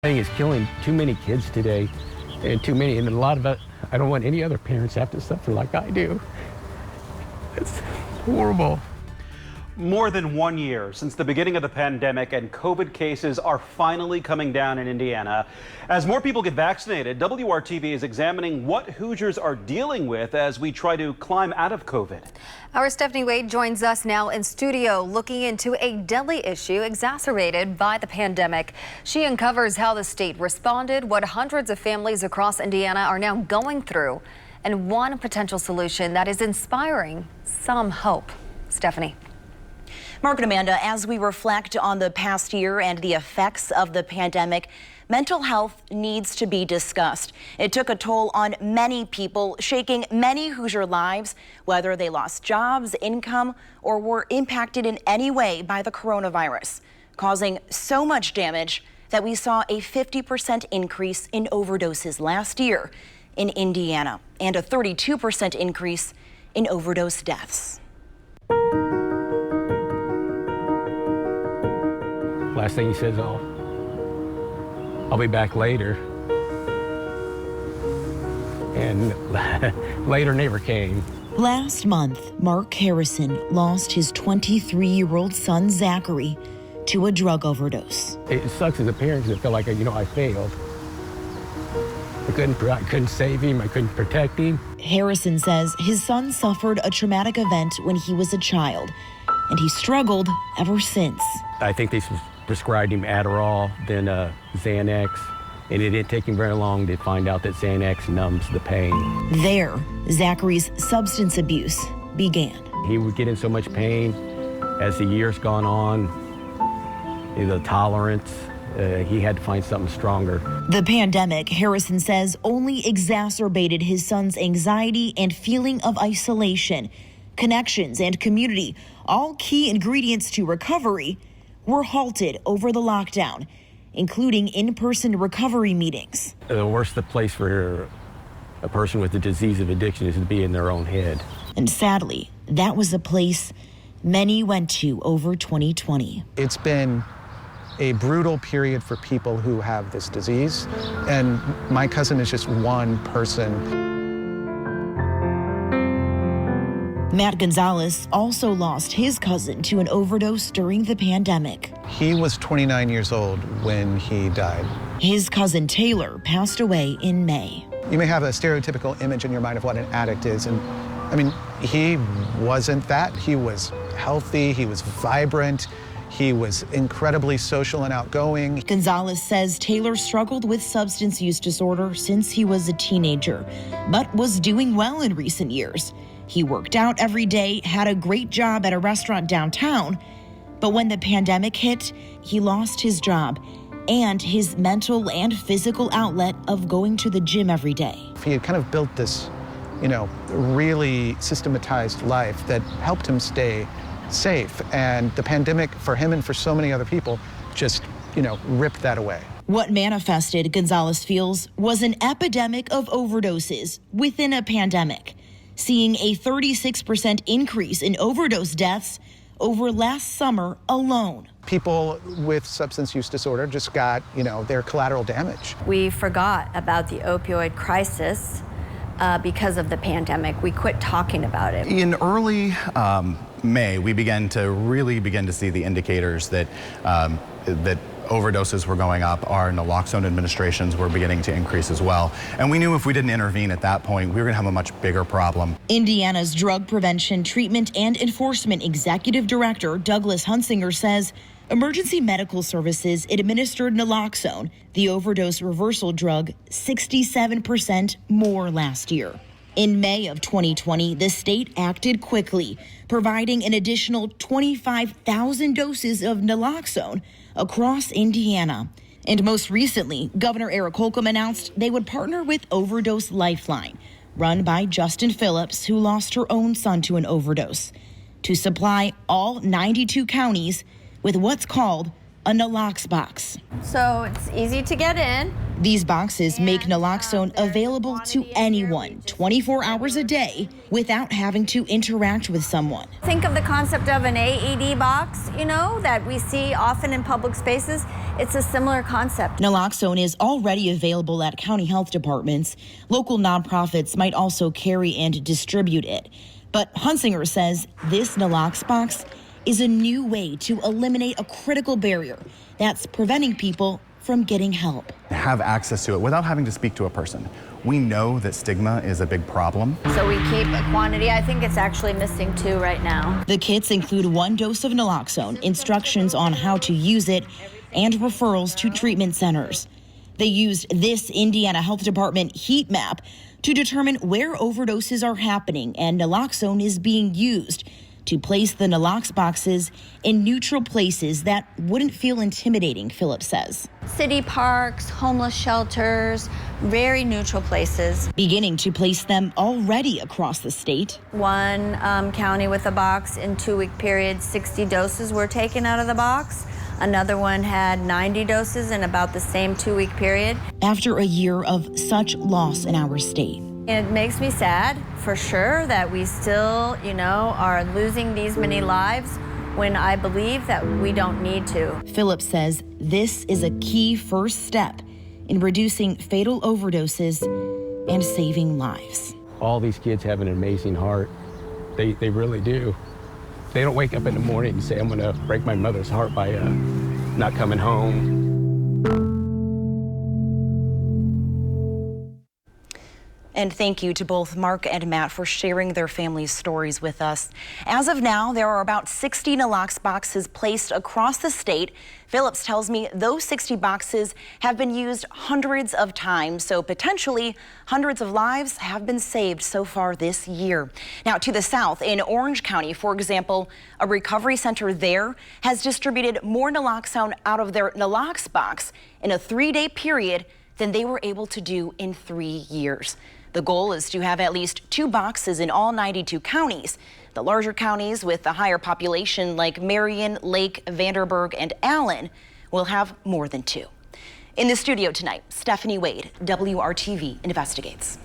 I think it's killing too many kids today, and a lot of it, I don't want any other parents to have to suffer like I do. It's horrible. More than 1 year since the beginning of the pandemic, and COVID cases are finally coming down in Indiana. As more people get vaccinated, WRTV is examining what Hoosiers are dealing with as we try to climb out of COVID. Our Stephanie Wade joins us now in studio, looking into a deadly issue exacerbated by the pandemic. She uncovers how the state responded, what hundreds of families across Indiana are now going through, and one potential solution that is inspiring some hope. Stephanie. Mark and Amanda, as we reflect on the past year and the effects of the pandemic, mental health needs to be discussed. It took a toll on many people, shaking many Hoosier lives, whether they lost jobs, income, or were impacted in any way by the coronavirus, causing so much damage that we saw a 50% increase in overdoses last year in Indiana and a 32% increase in overdose deaths. Last thing he says, I'll be back later. And later never came. Last month, Mark Harrison lost his 23-year-old son, Zachary, to a drug overdose. It sucks as a parent because I feel like, I failed. I couldn't save him. I couldn't protect him. Harrison says his son suffered a traumatic event when he was a child, and he struggled ever since. I think they prescribed him Adderall, then Xanax, and it didn't take him very long to find out that Xanax numbs the pain. There, Zachary's substance abuse began. He would get in so much pain as the years gone on, the tolerance, he had to find something stronger. The pandemic, Harrison says, only exacerbated his son's anxiety and feeling of isolation. Connections and community, all key ingredients to recovery, were halted over the lockdown, including in-person recovery meetings. The worst place for a person with the disease of addiction is to be in their own head. And sadly, that was a place many went to over 2020. It's been a brutal period for people who have this disease, and my cousin is just one person. Matt Gonzalez also lost his cousin to an overdose during the pandemic. He was 29 years old when he died. His cousin Taylor passed away in May. You may have a stereotypical image in your mind of what an addict is, and he wasn't that. He was healthy, he was vibrant, he was incredibly social and outgoing. Gonzalez says Taylor struggled with substance use disorder since he was a teenager, but was doing well in recent years. He worked out every day, had a great job at a restaurant downtown, but when the pandemic hit, he lost his job and his mental and physical outlet of going to the gym every day. He had kind of built this, really systematized life that helped him stay safe, and the pandemic, for him and for so many other people, just, ripped that away. What manifested, Gonzalez feels, was an epidemic of overdoses within a pandemic, seeing a 36% increase in overdose deaths over last summer alone. People with substance use disorder just got, their collateral damage. We forgot about the opioid crisis because of the pandemic. We quit talking about it. In early May, we began to see the indicators that that overdoses were going up. Our naloxone administrations were beginning to increase as well. And we knew if we didn't intervene at that point, we were going to have a much bigger problem. Indiana's Drug Prevention, Treatment, and Enforcement Executive Director Douglas Hunsinger says emergency medical services administered naloxone, the overdose reversal drug, 67% more last year. In May of 2020, the state acted quickly, providing an additional 25,000 doses of naloxone across Indiana. And most recently, Governor Eric Holcomb announced they would partner with Overdose Lifeline, run by Justin Phillips, who lost her own son to an overdose, to supply all 92 counties with what's called a nalox box. So it's easy to get in. These boxes make naloxone available to anyone 24 hours a day without having to interact with someone. Think of the concept of an AED box, that we see often in public spaces. It's a similar concept. Naloxone is already available at county health departments. Local nonprofits might also carry and distribute it. But Hunsinger says this Nalox box is a new way to eliminate a critical barrier that's preventing people from getting help. Have access to it without having to speak to a person. We know that stigma is a big problem. So we keep a quantity. I think it's actually missing 2 right now. The kits include 1 dose of naloxone, instructions on how to use it, and referrals to treatment centers. They used this Indiana Health Department heat map to determine where overdoses are happening and naloxone is being used, to place the Nalox boxes in neutral places that wouldn't feel intimidating, Phillips says. City parks, homeless shelters, very neutral places. Beginning to place them already across the state. One county with a box in 2-week period, 60 doses were taken out of the box. Another one had 90 doses in about the same 2-week period. After a year of such loss in our state. It makes me sad, for sure, that we still, are losing these many lives when I believe that we don't need to. Phillips says this is a key first step in reducing fatal overdoses and saving lives. All these kids have an amazing heart. They really do. They don't wake up in the morning and say, I'm going to break my mother's heart by not coming home. And thank you to both Mark and Matt for sharing their families' stories with us. As of now, there are about 60 Nalox boxes placed across the state. Phillips tells me those 60 boxes have been used hundreds of times, so potentially hundreds of lives have been saved so far this year. Now, to the south, in Orange County, for example, a recovery center there has distributed more naloxone out of their Nalox box in a 3-day period than they were able to do in 3 years. The goal is to have at least 2 boxes in all 92 counties. The larger counties with the higher population like Marion, Lake, Vanderburgh, and Allen will have more than 2. In the studio tonight, Stephanie Wade, WRTV Investigates.